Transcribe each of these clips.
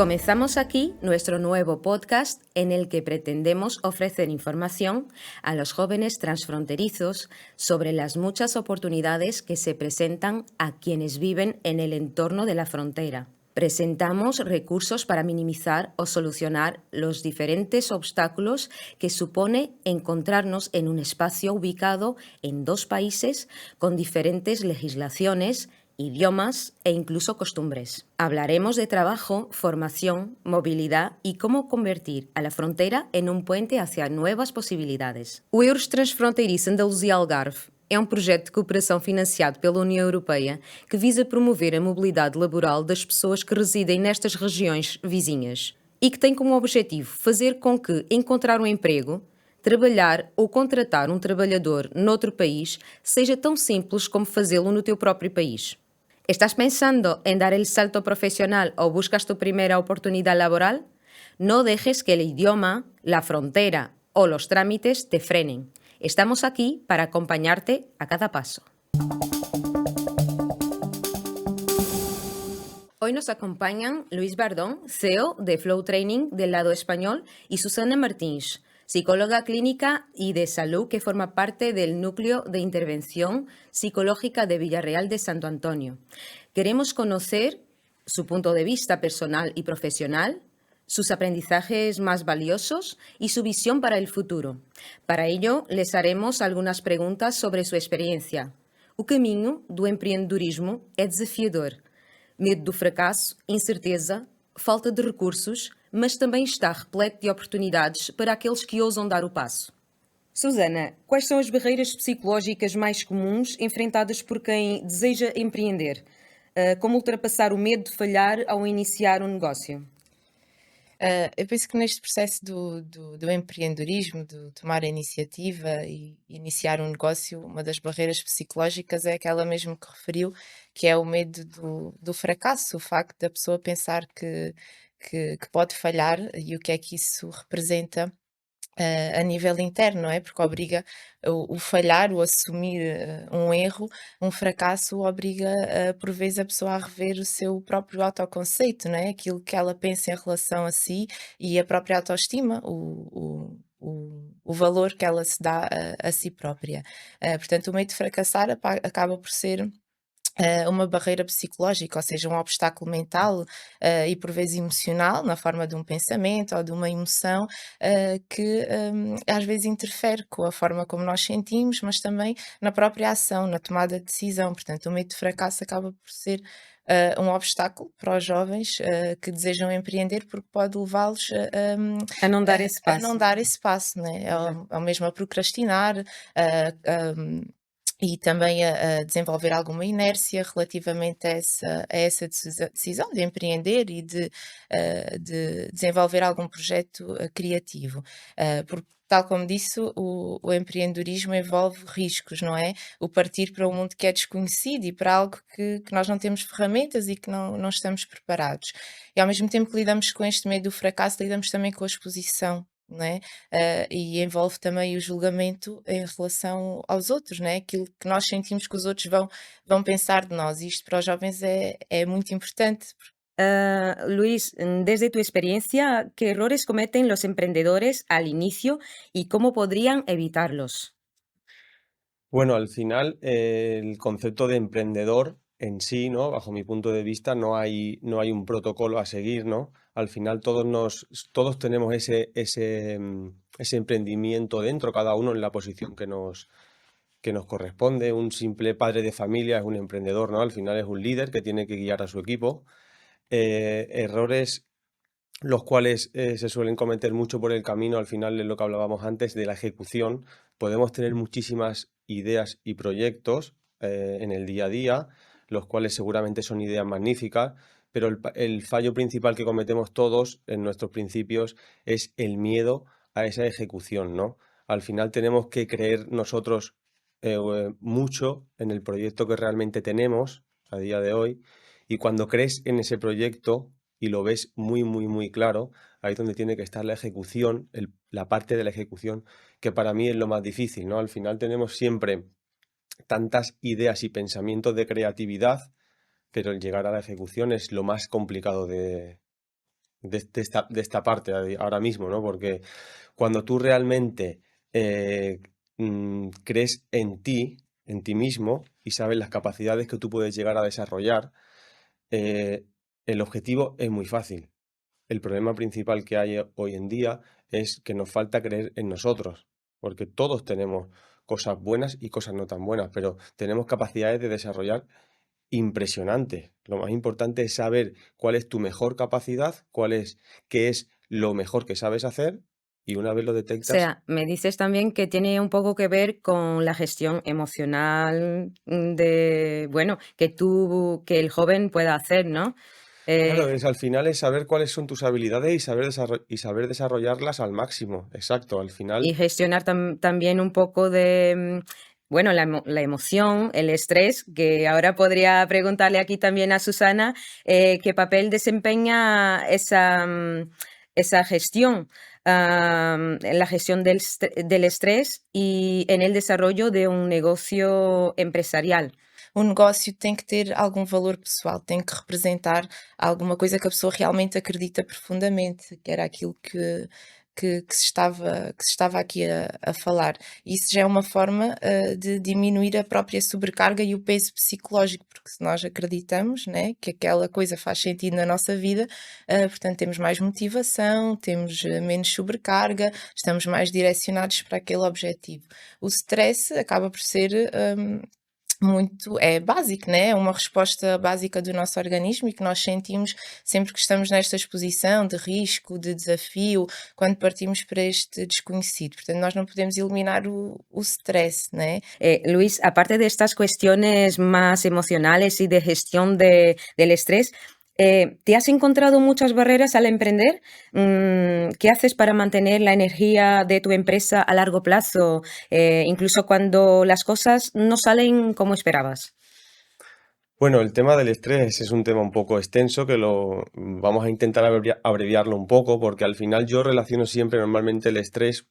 Comenzamos aquí nuestro nuevo podcast en el que pretendemos ofrecer información a los jóvenes transfronterizos sobre las muchas oportunidades que se presentan a quienes viven en el entorno de la frontera. Presentamos recursos para minimizar o solucionar los diferentes obstáculos que supone encontrarnos en un espacio ubicado en dos países con diferentes legislaciones, idiomas e incluso costumbres. Hablaremos de trabajo, formación, movilidad y cómo convertir a la frontera en un puente hacia nuevas posibilidades. O EURES Transfronteiriço Andaluzia Algarve é um projeto de cooperação financiado pela União Europeia que visa promover a mobilidade laboral das pessoas que residem nestas regiões vizinhas e que tem como objetivo fazer com que encontrar um emprego, trabalhar ou contratar um trabalhador noutro país seja tão simples como fazê-lo no teu próprio país. ¿Estás pensando en dar el salto profesional o buscas tu primera oportunidad laboral? No dejes que el idioma, la frontera o los trámites te frenen. Estamos aquí para acompañarte a cada paso. Hoy nos acompañan Luis Bardón, CEO de Flow Training del lado español, y Susana Martins, psicóloga clínica y de salud que forma parte del Núcleo de Intervención Psicológica de Villarreal de Santo Antonio. Queremos conocer su punto de vista personal y profesional, sus aprendizajes más valiosos y su visión para el futuro. Para ello, les haremos algunas preguntas sobre su experiencia. O caminho do empreendedorismo é desafiador. Medo do fracasso, incerteza, falta de recursos, mas também está repleto de oportunidades para aqueles que ousam dar o passo. Susana, quais são as barreiras psicológicas mais comuns enfrentadas por quem deseja empreender? Como ultrapassar o medo de falhar ao iniciar um negócio? Eu penso que neste processo do empreendedorismo, de tomar a iniciativa e iniciar um negócio, uma das barreiras psicológicas é aquela mesmo que referiu, que é o medo do fracasso, o facto da pessoa pensar que pode falhar e o que é que isso representa a nível interno, não é? Porque obriga o falhar, o assumir um erro, um fracasso, obriga por vezes a pessoa a rever o seu próprio autoconceito, não é? Aquilo que ela pensa em relação a si e a própria autoestima, o valor que ela se dá a si própria. Portanto, o medo de fracassar acaba por ser uma barreira psicológica, ou seja, um obstáculo mental e por vezes emocional, na forma de um pensamento ou de uma emoção, que às vezes interfere com a forma como nós sentimos, mas também na própria ação, na tomada de decisão. Portanto, o medo de fracasso acaba por ser um obstáculo para os jovens que desejam empreender, porque pode levá-los A não dar esse a passo. não dar esse passo, né? Ao mesmo a procrastinar, e também a desenvolver alguma inércia relativamente a essa decisão de empreender e de desenvolver algum projeto criativo. Porque, tal como disse, o empreendedorismo envolve riscos, não é? O partir para um mundo que é desconhecido e para algo que nós não temos ferramentas e que não estamos preparados. E ao mesmo tempo que lidamos com este medo do fracasso, lidamos também com a exposição. Não é? E envolve também o julgamento em relação aos outros, não é? Aquilo que nós sentimos que os outros vão pensar de nós, e isto para os jovens é muito importante. Luis, desde tu experiencia, ¿qué errores cometen los emprendedores al inicio y cómo podrían evitarlos? Bueno, al final, el concepto de emprendedor en sí, ¿no? Bajo mi punto de vista, no hay un protocolo a seguir, ¿no? Al final todos tenemos ese emprendimiento dentro, cada uno en la posición que nos corresponde. Un simple padre de familia es un emprendedor, ¿no? Al final es un líder que tiene que guiar a su equipo. Errores los cuales se suelen cometer mucho por el camino, al final es lo que hablábamos antes de la ejecución. Podemos tener muchísimas ideas y proyectos en el día a día, los cuales seguramente son ideas magníficas, pero el fallo principal que cometemos todos en nuestros principios es el miedo a esa ejecución, ¿no? Al final tenemos que creer nosotros mucho en el proyecto que realmente tenemos a día de hoy, y cuando crees en ese proyecto y lo ves muy, muy, muy claro, ahí es donde tiene que estar la ejecución, la parte de la ejecución, que para mí es lo más difícil, ¿no? Al final tenemos siempre tantas ideas y pensamientos de creatividad, pero el llegar a la ejecución es lo más complicado de de esta parte ahora mismo, ¿no? Porque cuando tú realmente crees en ti mismo, y sabes las capacidades que tú puedes llegar a desarrollar, eh, el objetivo es muy fácil. El problema principal que hay hoy en día es que nos falta creer en nosotros, porque todos tenemos cosas buenas y cosas no tan buenas, pero tenemos capacidades de desarrollar impresionantes. Lo más importante es saber cuál es tu mejor capacidad, qué es lo mejor que sabes hacer, y una vez lo O detectas, sea, me dices también que tiene un poco que ver con la gestión emocional, de, bueno, que el joven pueda hacer, ¿no? claro, Eh, al final es saber cuáles son tus habilidades y saber desarrollarlas al máximo. Exacto, al y final. gestionar también un poco de, bueno, la emoción, el estrés, que ahora podría preguntarle aquí también a Susana, qué papel desempeña esa gestión, en la gestión del estrés y en el desarrollo de un negocio empresarial. O negócio tem que ter algum valor pessoal, tem que representar alguma coisa que a pessoa realmente acredita profundamente, que era aquilo que se estava aqui a falar. Isso já é uma forma, de diminuir a própria sobrecarga e o peso psicológico, porque se nós acreditamos, né, que aquela coisa faz sentido na nossa vida, portanto temos mais motivação, temos, menos sobrecarga, estamos mais direcionados para aquele objetivo. O stress acaba por ser, muito é básico, né, é uma resposta básica do nosso organismo e que nós sentimos sempre que estamos nesta exposição de risco, de desafio, quando partimos para este desconhecido. Portanto, nós não podemos eliminar o stress, né. Luis, aparte de estas cuestiones más emocionales y de gestión del estrés, ¿te has encontrado muchas barreras al emprender? ¿Qué haces para mantener la energía de tu empresa a largo plazo, incluso cuando las cosas no salen como esperabas? Bueno, el tema del estrés es un tema un poco extenso que lo vamos a intentar abreviarlo un poco, porque al final yo relaciono siempre, normalmente el estrés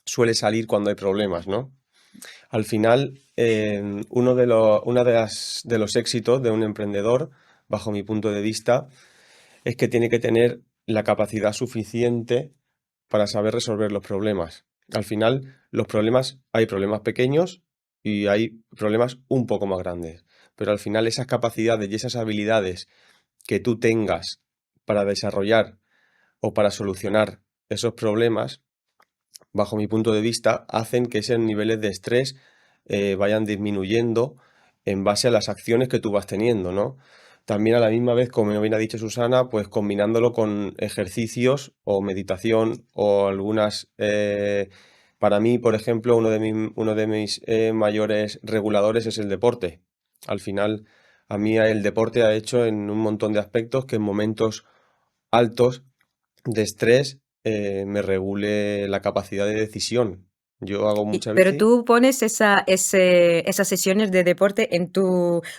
suele salir cuando hay problemas, ¿no? Al final, de los éxitos de un emprendedor, bajo mi punto de vista, es que tiene que tener la capacidad suficiente para saber resolver los problemas. Al final, hay problemas pequeños y hay problemas un poco más grandes, pero al final esas capacidades y esas habilidades que tú tengas para desarrollar o para solucionar esos problemas, bajo mi punto de vista, hacen que esos niveles de estrés vayan disminuyendo en base a las acciones que tú vas teniendo, ¿no? También a la misma vez, como bien ha dicho Susana, pues combinándolo con ejercicios o meditación o algunas... para mí, por ejemplo, uno de mis mayores reguladores es el deporte. Al final, a mí el deporte ha hecho en un montón de aspectos que en momentos altos de estrés me regule la capacidad de decisión. Yo hago muchas Pero veces... tú pones esas sesiones de deporte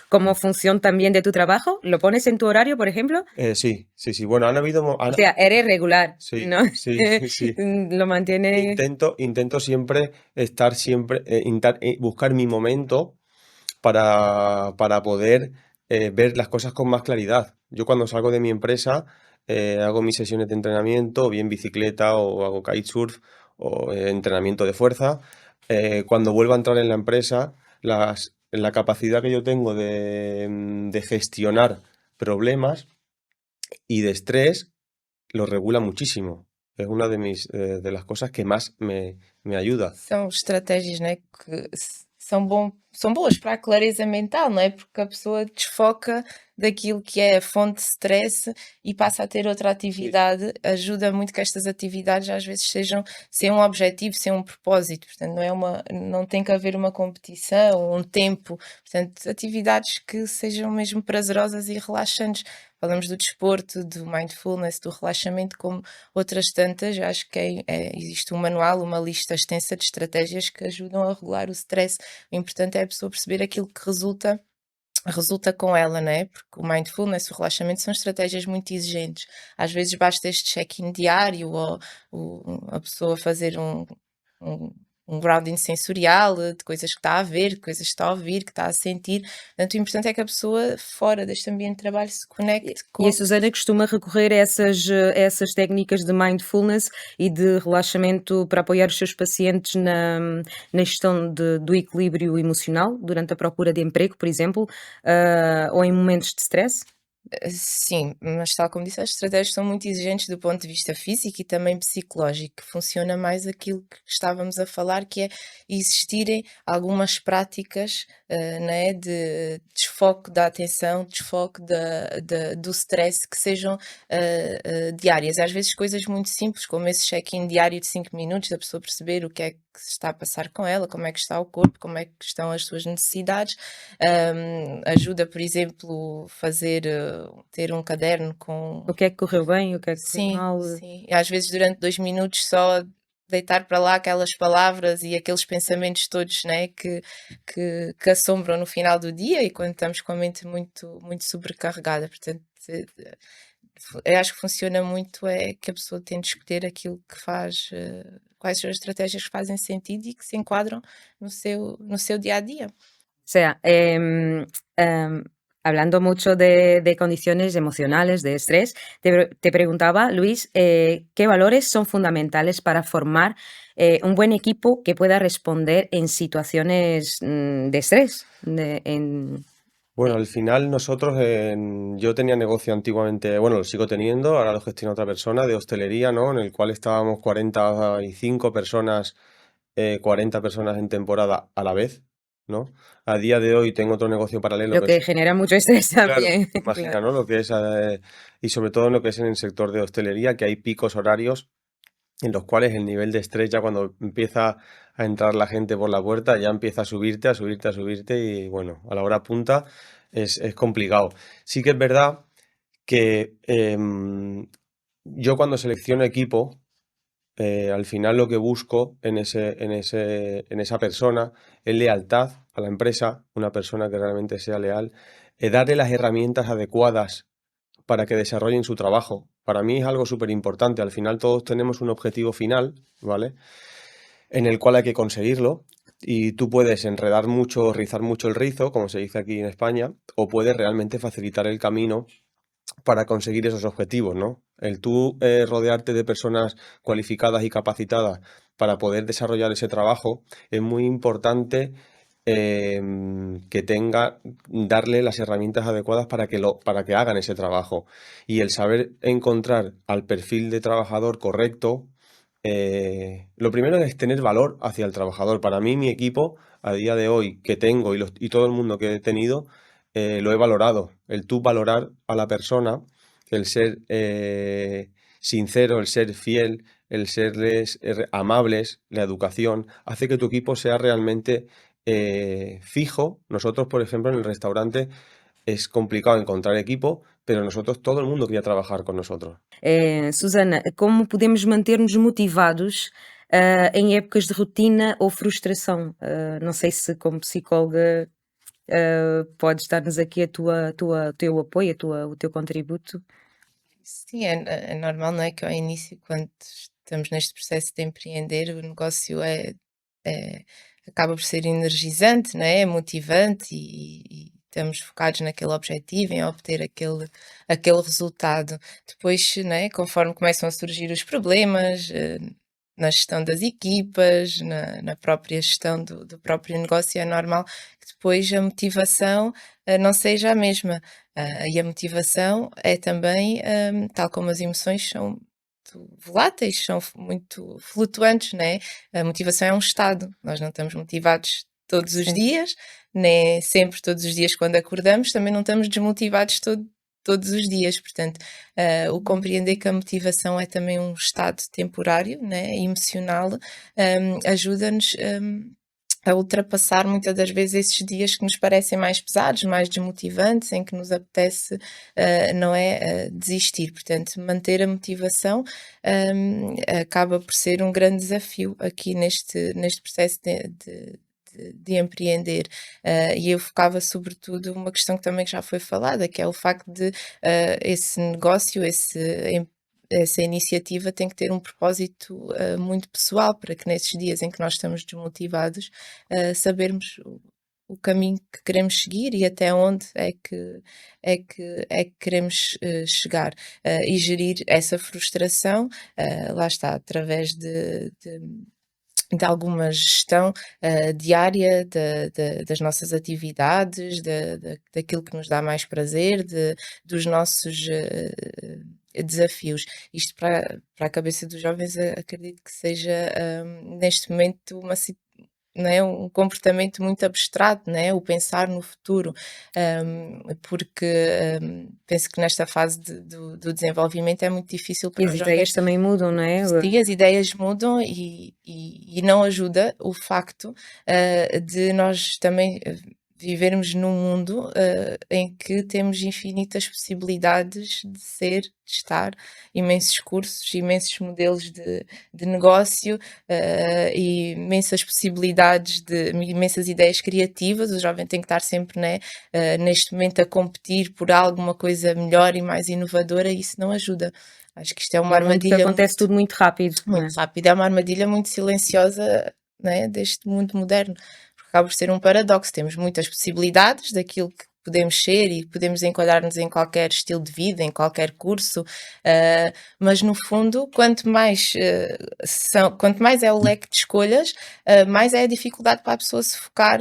como función también de tu trabajo, ¿lo pones en tu horario, por ejemplo? Sí, sí, sí. Bueno, han habido... O sea, eres regular, Sí, ¿no? sí, sí. Lo mantienes. Intento siempre estar siempre, buscar mi momento para poder ver las cosas con más claridad. Yo cuando salgo de mi empresa hago mis sesiones de entrenamiento, o bien bicicleta o hago kitesurf o entrenamiento de fuerza. Cuando vuelvo a entrar en la empresa, la capacidad que yo tengo de gestionar problemas y de estrés lo regula muchísimo. Es una de las cosas que más me ayuda. São estratégias, né, que são boas para a clareza mental, não é, porque a pessoa desfoca daquilo que é a fonte de stress e passa a ter outra Sí. atividade. Ajuda muito que estas atividades às vezes sejam sem um objetivo, sem um propósito, portanto não tem que haver uma competição, um tempo, portanto atividades que sejam mesmo prazerosas e relaxantes. Falamos do desporto, do mindfulness, do relaxamento, como outras tantas. Acho que existe um manual, uma lista extensa de estratégias que ajudam a regular o stress. O importante é a pessoa perceber aquilo que resulta com ela, não é? Porque o mindfulness, o relaxamento são estratégias muito exigentes. Às vezes basta este check-in diário ou a pessoa fazer um um grounding sensorial, de coisas que está a ver, de coisas que está a ouvir, que está a sentir. Portanto, o importante é que a pessoa fora deste ambiente de trabalho se conecte E a com Susana costuma recorrer a essas técnicas de mindfulness e de relaxamento para apoiar os seus pacientes na gestão do equilíbrio emocional durante a procura de emprego, por exemplo, ou em momentos de stress? Sim, mas tal como disse, as estratégias são muito exigentes do ponto de vista físico e também psicológico. Funciona mais aquilo que estávamos a falar, que é existirem algumas práticas, né, de desfoque da atenção, desfoque do stress, que sejam diárias. Às vezes coisas muito simples, como esse check-in diário de 5 minutos, da pessoa perceber o que é que se está a passar com ela, como é que está o corpo, como é que estão as suas necessidades. Ajuda, por exemplo, ter um caderno com O que é que correu bem, o que é que correu sim, mal? sim. E às vezes durante 2 minutos só deitar para lá aquelas palavras e aqueles pensamentos todos, né, que assombram no final do dia e quando estamos com a mente muito sobrecarregada. Portanto, eu acho que funciona muito é que a pessoa tente escolher aquilo que faz, quais são as estratégias que fazem sentido e que se enquadram no seu dia a dia. O sea, hablando mucho de condiciones emocionales, de estrés, te preguntaba, Luis, ¿qué valores son fundamentales para formar un buen equipo que pueda responder en situaciones de estrés? Bueno, al final nosotros, yo tenía negocio antiguamente, bueno, lo sigo teniendo, ahora lo gestiona otra persona de hostelería, ¿no? En el cual estábamos 45 personas, 40 personas en temporada a la vez, ¿no? A día de hoy tengo otro negocio paralelo Lo que que es, genera mucho estrés claro, también, imagina, claro. ¿no? Lo que es, y sobre todo en lo que es en el sector de hostelería, que hay picos horarios en los cuales el nivel de estrés ya cuando empieza a entrar la gente por la puerta ya empieza a subirte, a subirte, a subirte y bueno, a la hora punta es complicado. Sí que es verdad que yo cuando selecciono equipo, al final lo que busco en esa persona es lealtad a la empresa, una persona que realmente sea leal, darle las herramientas adecuadas para que desarrollen su trabajo. Para mí es algo súper importante. Al final todos tenemos un objetivo final, ¿vale? En el cual hay que conseguirlo. Y tú puedes enredar mucho, rizar mucho el rizo, como se dice aquí en España, o puedes realmente facilitar el camino para conseguir esos objetivos, ¿no? El tú rodearte de personas cualificadas y capacitadas para poder desarrollar ese trabajo es muy importante que darle las herramientas adecuadas para que hagan ese trabajo. Y el saber encontrar al perfil de trabajador correcto, lo primero es tener valor hacia el trabajador. Para mí, mi equipo, a día de hoy, que tengo y todo el mundo que he tenido, lo he valorado. El tú valorar a la persona, el ser sincero, el ser fiel, el serles amables, la educación, hace que tu equipo sea realmente fijo. Nosotros, por ejemplo, en el restaurante es complicado encontrar equipo, pero nosotros, todo el mundo quería trabajar con nosotros. Susana, como podemos manter-nos motivados em épocas de rotina ou frustração? Não sei se como psicóloga podes dar-nos aqui o teu apoio, o teu contributo. Sim, é normal, não é, que ao início, quando estamos neste processo de empreender, o negócio é acaba por ser energizante, não é, é motivante e estamos focados naquele objetivo, em obter aquele resultado. Depois, não é, conforme começam a surgir os problemas, na gestão das equipas, na própria gestão do próprio negócio, é normal que depois a motivação, não seja a mesma. E a motivação é também, tal como as emoções são muito voláteis, são muito flutuantes, né? A motivação é um estado. Nós não estamos motivados todos os Sim. dias, nem sempre todos os dias quando acordamos, também não estamos desmotivados todos os dias. Portanto, o compreender que a motivação é também um estado temporário, né? Emocional, ajuda-nos, a ultrapassar muitas das vezes esses dias que nos parecem mais pesados, mais desmotivantes, em que nos apetece, não é, desistir. Portanto, manter a motivação, acaba por ser um grande desafio aqui neste processo de empreender. E eu focava sobretudo uma questão que também já foi falada, que é o facto de esse negócio, essa iniciativa tem que ter um propósito muito pessoal, para que nesses dias em que nós estamos desmotivados, sabermos o caminho que queremos seguir e até onde é que queremos chegar, e gerir essa frustração, lá está, através de alguma gestão diária das nossas atividades, daquilo que nos dá mais prazer, dos nossos desafios. Isto para a cabeça dos jovens, acredito que seja neste momento não é, um comportamento muito abstrato, não é? O pensar no futuro, porque penso que nesta fase do desenvolvimento é muito difícil E para as os ideias jovens. também mudam, não é? Sim, as ideias mudam e não ajuda o facto de nós também vivermos num mundo em que temos infinitas possibilidades de ser, de estar, imensos cursos, imensos modelos de negócio, e imensas possibilidades, imensas ideias criativas. O jovem tem que estar sempre, né, neste momento a competir por alguma coisa melhor e mais inovadora, e isso não ajuda. Acho que isto é uma É um mundo que armadilha acontece tudo muito rápido, não é? muito rápida, é uma armadilha muito silenciosa, né, deste mundo moderno, porque acaba por ser um paradoxo. Temos muitas possibilidades daquilo que podemos ser e podemos enquadrar-nos em qualquer estilo de vida, em qualquer curso, mas no fundo, quanto mais é o leque de escolhas, mais é a dificuldade para a pessoa se focar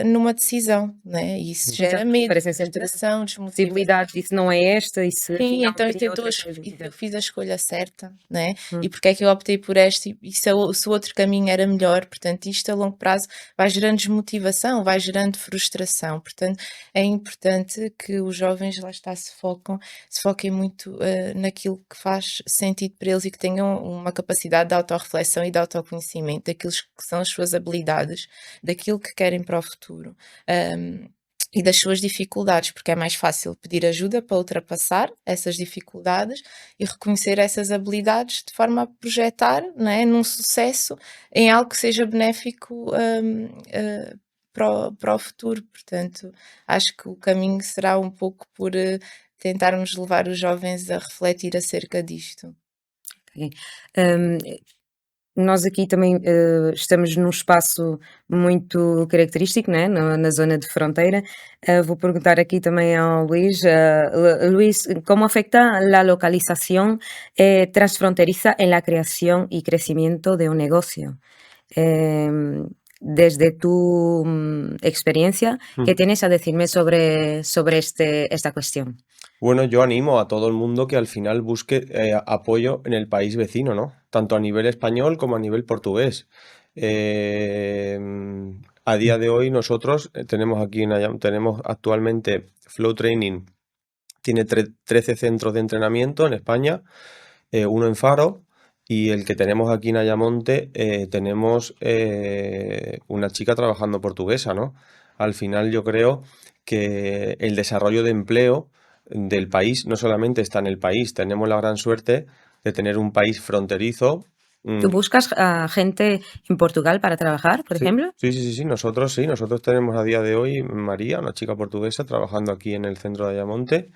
numa decisão, né? E isso gera Exato, medo, parecem sempre frustração, desmotivação. possibilidades, isso não é esta, e se Sim, afinal então eu, queria então, outra coisa. eu fiz a escolha certa, né? Hum. E porque é que eu optei por esta e se o outro caminho era melhor? Portanto, isto a longo prazo vai gerando desmotivação, vai gerando frustração. Portanto, é importante que os jovens, lá está, se foquem muito naquilo que faz sentido para eles e que tenham uma capacidade de autorreflexão e de autoconhecimento daquilo que são as suas habilidades, daquilo que querem para o futuro. E das suas dificuldades, porque é mais fácil pedir ajuda para ultrapassar essas dificuldades e reconhecer essas habilidades de forma a projetar, não é, num sucesso, em algo que seja benéfico para o futuro. Portanto, acho que o caminho será um pouco por tentarmos levar os jovens a refletir acerca disto. Ok. Nós aqui também estamos num espaço muito característico, né? Na zona de fronteira. Vou perguntar aqui também ao Luís. Luís, ¿cómo afecta la localización transfronteriza en la creación y crecimiento de un negocio? Desde tu experiencia, ¿qué tienes a decirme sobre esta cuestión? Bueno, yo animo a todo el mundo que al final busque apoyo en el país vecino, ¿no? Tanto a nivel español como a nivel portugués. A día de hoy nosotros tenemos tenemos actualmente Flow Training, tiene 13 centros de entrenamiento en España, uno en Faro, y el que tenemos aquí en Ayamonte tenemos una chica trabajando portuguesa, ¿no? Al final yo creo que el desarrollo de empleo del país no solamente está en el país, tenemos la gran suerte de tener un país fronterizo. ¿Tú buscas a gente en Portugal para trabajar, por ejemplo? Sí, nosotros tenemos a día de hoy María, una chica portuguesa, trabajando aquí en el centro de Ayamonte,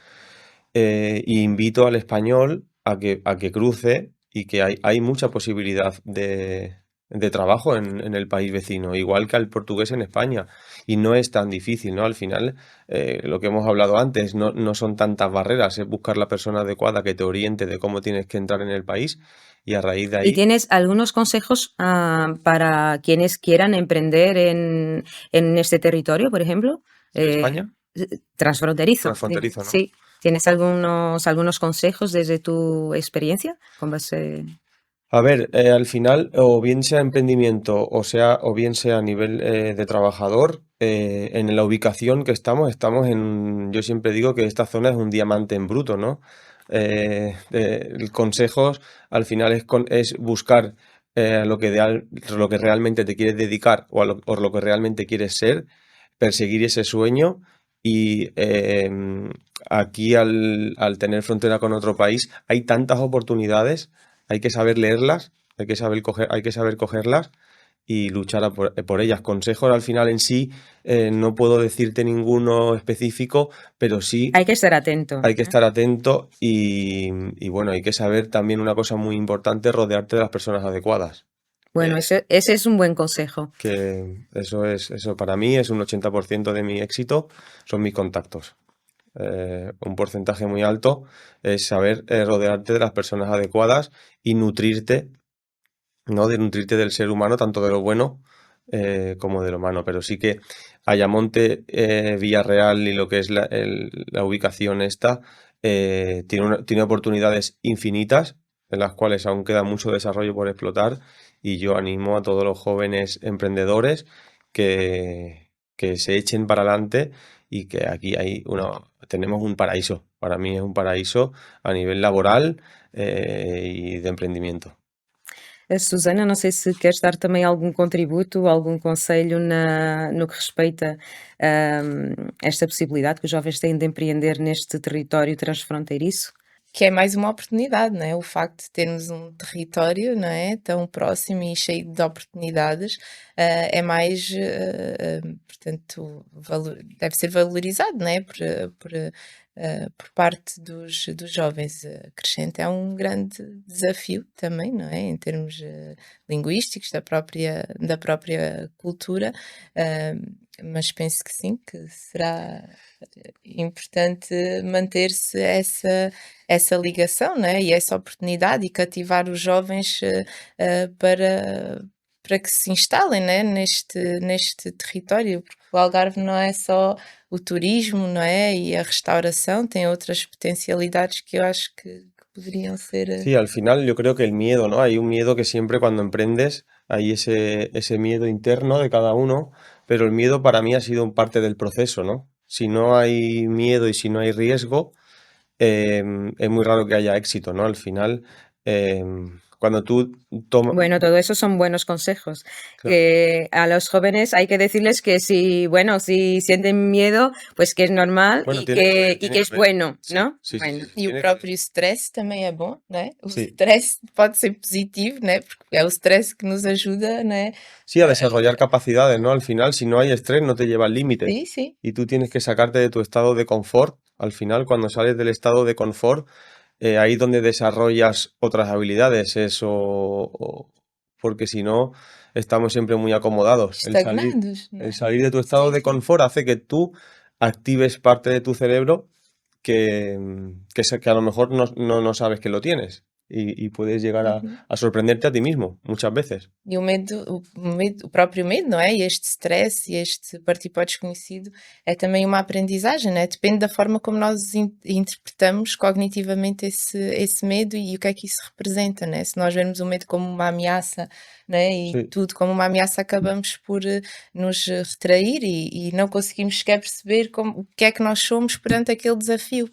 y invito al español a que cruce y que hay mucha posibilidad de trabajo en el país vecino, igual que al portugués en España, y no es tan difícil, ¿no? Al final, lo que hemos hablado antes, no son tantas barreras, es buscar la persona adecuada que te oriente de cómo tienes que entrar en el país, y a raíz de ¿Y ahí... tienes algunos consejos para quienes quieran emprender en este territorio, por ejemplo? ¿En España? Transfronterizo. Transfronterizo, ¿no? Sí. ¿Tienes algunos consejos desde tu experiencia con base? A ver, al final, o bien sea emprendimiento o bien sea a nivel de trabajador, en la ubicación que estamos yo siempre digo que esta zona es un diamante en bruto, ¿no? Consejos al final es buscar lo que realmente te quieres dedicar o lo que realmente quieres ser, perseguir ese sueño, y aquí al tener frontera con otro país hay tantas oportunidades. Hay que saber leerlas, hay que saber cogerlas, y luchar por ellas. Consejos al final en sí, no puedo decirte ninguno específico, pero sí Hay que estar atento. hay que estar atento y bueno, hay que saber también una cosa muy importante, rodearte de las personas adecuadas. Bueno, ese es un buen consejo. Que eso para mí es un 80% de mi éxito, son mis contactos. Un porcentaje muy alto es saber rodearte de las personas adecuadas y nutrirte, ¿no? De nutrirte del ser humano, tanto de lo bueno como de lo malo. Pero sí que Ayamonte, Villarreal y lo que es la ubicación esta, tiene oportunidades infinitas en las cuales aún queda mucho desarrollo por explotar y yo animo a todos los jóvenes emprendedores que se echen para adelante y que aquí tenemos un paraíso. Para mí es un paraíso a nivel laboral y de emprendimiento. Susana, não sei se queres dar também algum contributo, algum conselho no que respeita esta possibilidade que os jovens têm de empreender neste território transfronteiriço. Que é mais uma oportunidade, não é? O facto de termos um território, não é? Tão próximo e cheio de oportunidades, é mais, portanto, deve ser valorizado, não é? Por parte dos jovens. Crescente é um grande desafio também, não é? Em termos linguísticos, da própria cultura, mas penso que sim, que será importante manter-se essa ligação, não é? E essa oportunidade e cativar os jovens para que se instalem, né? neste território, porque o Algarve não é só o turismo, não é? E a restauração, tem outras potencialidades que eu acho que poderiam ser. Sí, al final yo creo que el miedo, ¿no? Hay un miedo que siempre cuando emprendes hay ese miedo interno de cada uno, pero el miedo para mí ha sido parte del proceso, ¿no? Si no hay miedo y si no hay riesgo, es muy raro que haya éxito, ¿no? Al final, cuando tú tomas... Bueno, todo eso son buenos consejos. Claro. Que a los jóvenes hay que decirles que si sienten miedo, pues que es normal Bueno, y tiene que haber, que tiene que es haber. bueno, Sí, ¿no? sí, sí, Bueno. sí, E o tiene que próprio stress também é bom, não é? O Sí. stress pode ser positivo, né? Porque é o stress que nos ajuda, né? Sí, a desarrollar capacidades, ¿no? Al final, si no hay estrés, no te lleva al límite. Sim, sim. Y tú tienes que sacarte de tu estado de confort. Al final, cuando sales del estado de confort, ahí es donde desarrollas otras habilidades. Porque si no, estamos siempre muy acomodados. Estagnados, não é? El salir de tu estado Sim, de sim. confort hace que tú actives parte de tu cerebro que a lo mejor no sabes que lo tienes. Y puedes llegar Uhum. a sorprenderte a ti mismo muchas veces. E o próprio medo, não é? E este stress e este partir para o desconhecido é também uma aprendizagem, não é? Depende da forma como nós interpretamos cognitivamente esse medo e o que é que isso representa, né? Se nós vermos o medo como uma ameaça, né? E Sim. tudo como uma ameaça, acabamos por nos retrair e não conseguimos sequer perceber o que é que nós somos perante aquele desafio,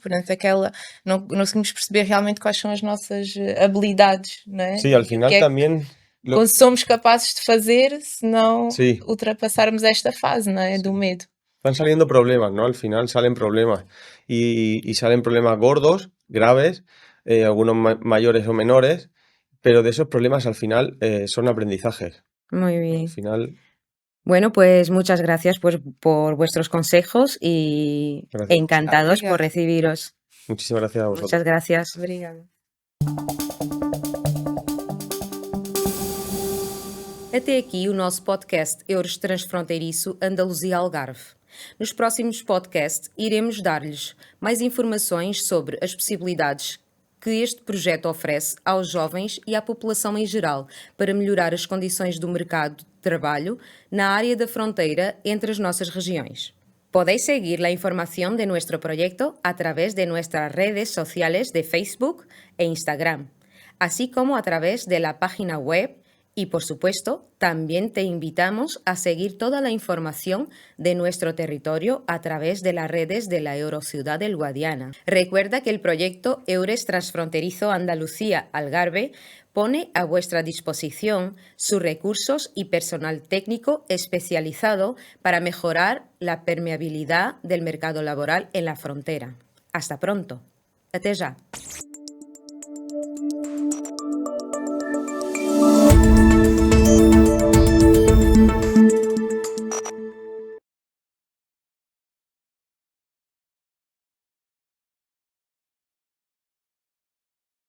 não conseguimos perceber realmente quais são as nossas habilidades, não é? Sí, al E o final que é que también somos capazes de fazer se não sí, ultrapassarmos esta fase, não é? Do medo. van saliendo problemas, ¿no? Al final salen problemas y salen problemas gordos, graves, algunos mayores o menores, pero de esos problemas al final son aprendizajes. Muy Al bien. final, Bueno, pues muchas gracias pues, por vuestros consejos y gracias. encantados Obrigada. por recibiros. Muchísimas gracias a vosotros. Muchas gracias. Obrigada. Até aqui o nosso podcast Eures Transfronteiriço Andaluzia Algarve. Nos próximos podcasts iremos dar-lhes mais informações sobre as possibilidades que este projeto oferece aos jovens e à população em geral para melhorar as condições do mercado de trabalho na área da fronteira entre as nossas regiões. Podéis seguir la información de nuestro proyecto a través de nuestras redes sociales de Facebook e Instagram, así como a través de la página web. Y, por supuesto, también te invitamos a seguir toda la información de nuestro territorio a través de las redes de la Eurociudad del Guadiana. Recuerda que el proyecto Eures Transfronterizo Andalucía Algarve pone a vuestra disposición sus recursos y personal técnico especializado para mejorar la permeabilidad del mercado laboral en la frontera. Hasta pronto. Hasta ya.